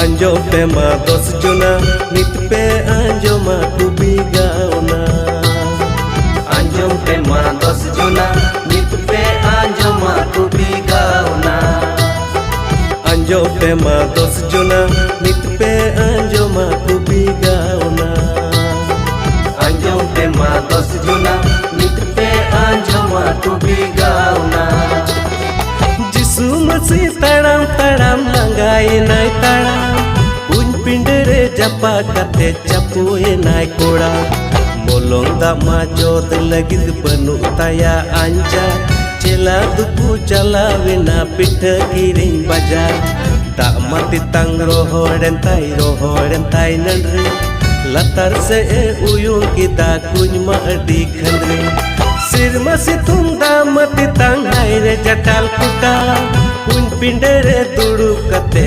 Anjom pe ma 10 jona nit pe anjoma kubi gaona. Anjom pe ma 10 jona nit pe anjoma kubi gaona. Anjom pe ma 10 jona nit pe anjoma kubi gaona. Anjom pe ma 10 jona nit pe anjoma kubi gaona. Jisu masih taram taram langgai nai taram. Uñ pindere japa kate capuye nai koda. Molong da ma jod lagid banu taya anja. Cela duku jalawena pitha kiring bajar. Tak mati tang rohoden tai nandre. Latar se uyung kita kuñ ma adi khandre. Sir masih tunda mati tang hai re jatal kuta. Uñ pindere tudu kate